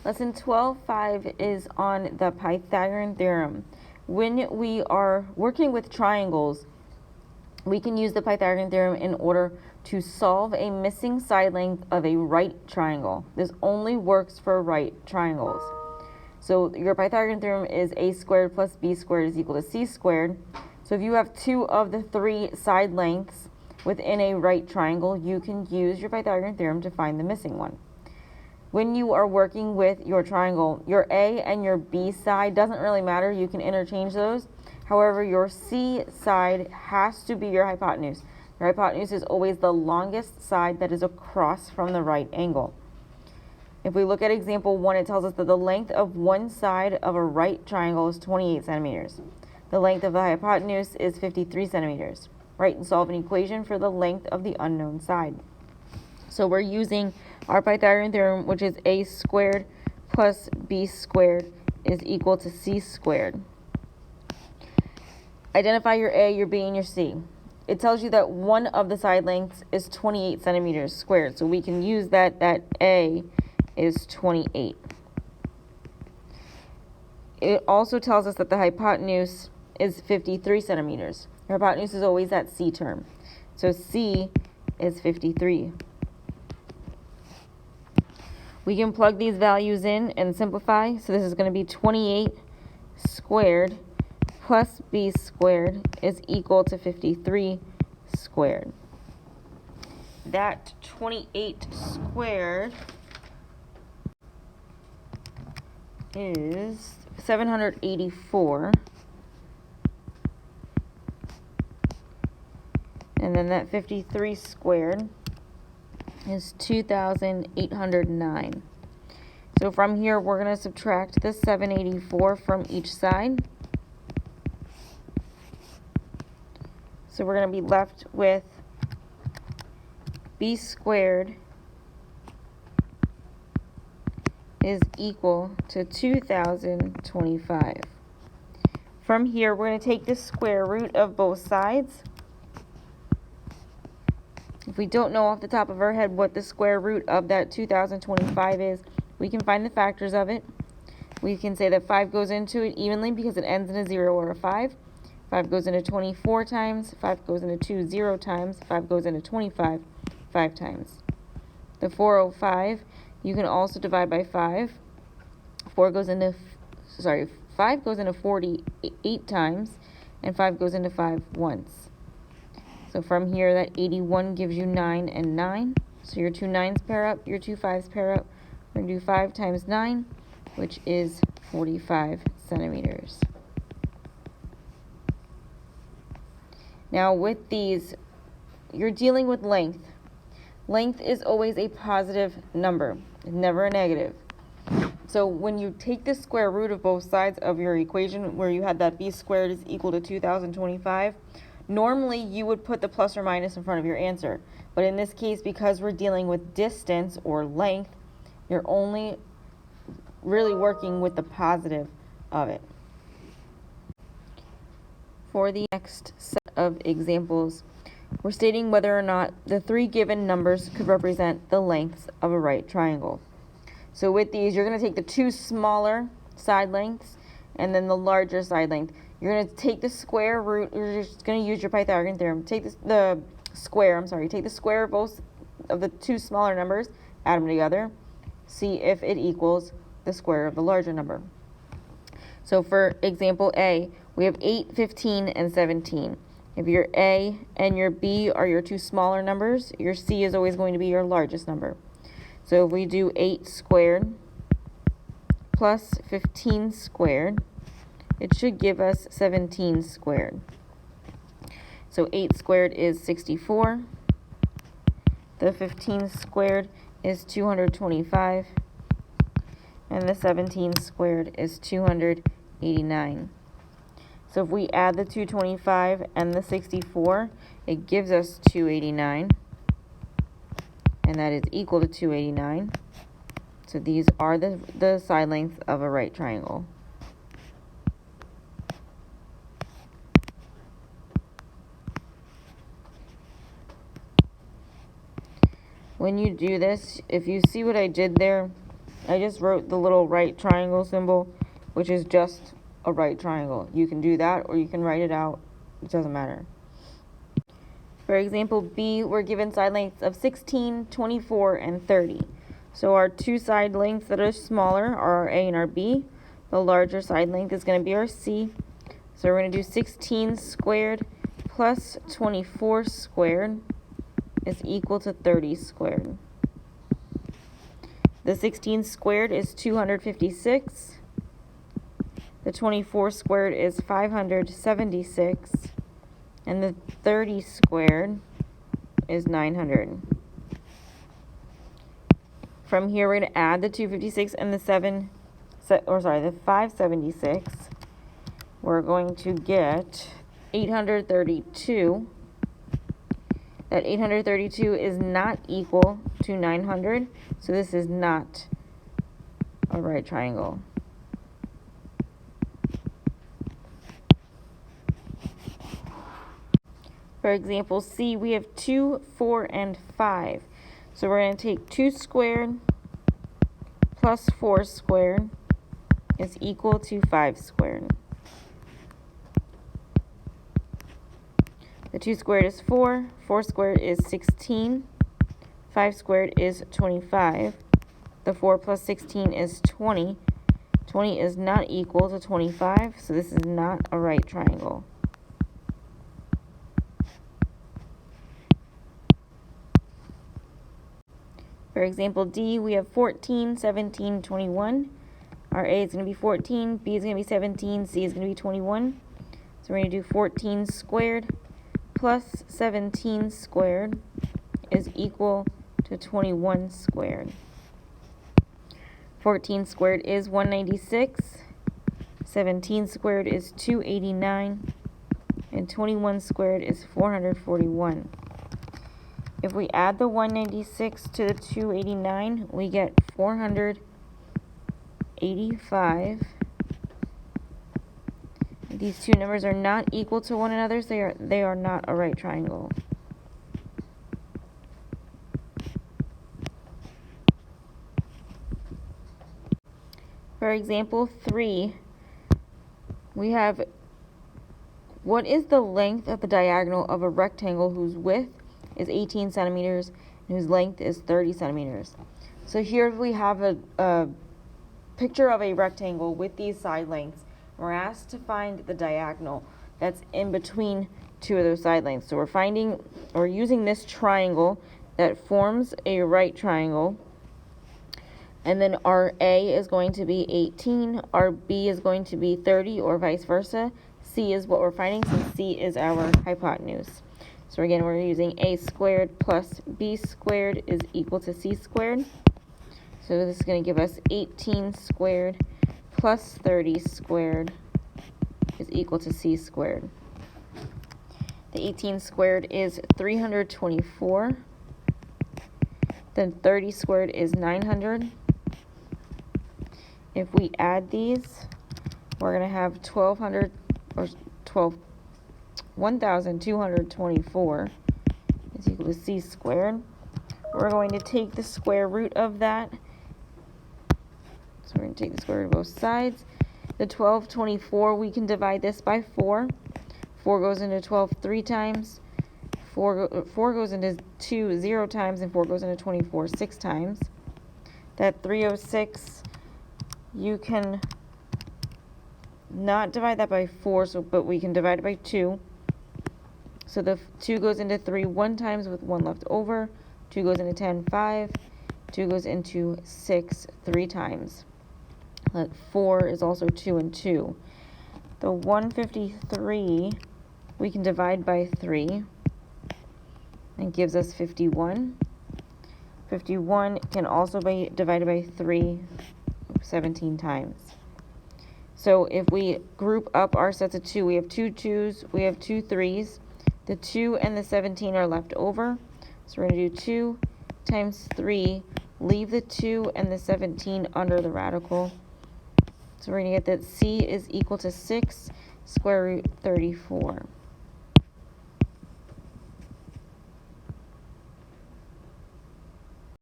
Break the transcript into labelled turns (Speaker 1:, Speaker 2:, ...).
Speaker 1: Lesson 12.5 is on the Pythagorean Theorem. When we are working with triangles, we can use the Pythagorean Theorem in order to solve a missing side length of a right triangle. This only works for right triangles. So your Pythagorean Theorem is a squared plus b squared is equal to c squared. So if you have two of the three side lengths within a right triangle, you can use your Pythagorean Theorem to find the missing one. When you are working with your triangle, your A and your B side doesn't really matter. You can interchange those. However, your C side has to be your hypotenuse. Your hypotenuse is always the longest side that is across from the right angle. If we look at example 1, it tells us that the length of one side of a right triangle is 28 centimeters. The length of the hypotenuse is 53 centimeters. Write and solve an equation for the length of the unknown side. So we're using our Pythagorean theorem, which is a squared plus b squared is equal to c squared. Identify your A, your B, and your C. It tells you that one of the side lengths is 28 centimeters squared, so we can use that A is 28. It also tells us that the hypotenuse is 53 centimeters. Your hypotenuse is always that C term. So C is 53. We can plug these values in and simplify. So this is going to be 28 squared plus b squared is equal to 53 squared. That 28 squared is 784. And then that 53 squared is 2,809. So from here, we're going to subtract the 784 from each side. So we're going to be left with b squared is equal to 2,025. From here, we're going to take the square root of both sides. If we don't know off the top of our head what the square root of that 2,025 is, we can find the factors of it. We can say that 5 goes into it evenly because it ends in a 0 or a 5. 5 goes into 24 times. 5 goes into 2 0 times. 5 goes into 25 5 times. The 405, you can also divide by 5. 5 goes into 48 times, and 5 goes into 5 once. So from here, that 81 gives you 9 and 9. So your two 9s pair up, your two 5s pair up. We're going to do 5 times 9, which is 45 centimeters. Now with these, you're dealing with length. Length is always a positive number, never a negative. So when you take the square root of both sides of your equation, where you had that b squared is equal to 2,025, normally you would put the plus or minus in front of your answer. But in this case, because we're dealing with distance or length, you're only really working with the positive of it. For the next set of examples, we're stating whether or not the three given numbers could represent the lengths of a right triangle. So with these, you're going to take the two smaller side lengths and then the larger side length. You're going to take the square root. You're just going to use your Pythagorean theorem. Take the square of both of the two smaller numbers, add them together, see if it equals the square of the larger number. So for example A, we have 8, 15, and 17. If your A and your B are your two smaller numbers, your C is always going to be your largest number. So if we do 8 squared plus 15 squared, it should give us 17 squared. So 8 squared is 64. The 15 squared is 225. And the 17 squared is 289. So if we add the 225 and the 64, it gives us 289. And that is equal to 289. So these are the side lengths of a right triangle. When you do this, if you see what I did there, I just wrote the little right triangle symbol, which is just a right triangle. You can do that or you can write it out. It doesn't matter. For example B, we're given side lengths of 16, 24, and 30. So our two side lengths that are smaller are our A and our B. The larger side length is going to be our C. So we're going to do 16 squared plus 24 squared is equal to 30 squared. The 16 squared is 256. The 24 squared is 576. And the 30 squared is 900. From here, we're going to add the 256 and the 576. We're going to get 832. That 832 is not equal to 900, so this is not a right triangle. For example C, we have 2, 4, and 5. So we're going to take 2 squared plus 4 squared is equal to 5 squared. The 2 squared is 4, 4 squared is 16, 5 squared is 25. The 4 plus 16 is 20. 20 is not equal to 25, so this is not a right triangle. For example D, we have 14, 17, 21. Our A is going to be 14, B is going to be 17, C is going to be 21. So we're going to do 14 squared plus 17 squared is equal to 21 squared. 14 squared is 196. 17 squared is 289. And 21 squared is 441. If we add the 196 to the 289, we get 485. These two numbers are not equal to one another, so they are not a right triangle. For example 3, we have what is the length of the diagonal of a rectangle whose width is 18 centimeters and whose length is 30 centimeters. So here we have a picture of a rectangle with these side lengths. We're asked to find the diagonal that's in between two of those side lengths. So we're using this triangle that forms a right triangle. And then our A is going to be 18, our B is going to be 30, or vice versa. C is what we're finding, since C is our hypotenuse. So again, we're using A squared plus B squared is equal to C squared. So this is going to give us 18 squared plus 30 squared is equal to C squared. The 18 squared is 324. Then 30 squared is 900. If we add these, we're going to have 1,224 is equal to C squared. We're going to take the square root of that. So we're going to take the square root of both sides. The 1224, we can divide this by 4. 4 goes into 12 3 times. 4 goes into 2 0 times, and 4 goes into 24 6 times. That 306, you can not divide that by 4, but we can divide it by 2. So the 2 goes into 3 1 times with 1 left over. 2 goes into 10 5. 2 goes into 6 3 times. 4 is also 2 and 2. The 153, we can divide by 3. And gives us 51. 51 can also be divided by 3 17 times. So if we group up our sets of 2, we have 2 2s, we have 2 3s. The 2 and the 17 are left over. So we're going to do 2 times 3, leave the 2 and the 17 under the radical. So we're going to get that C is equal to 6 square root 34.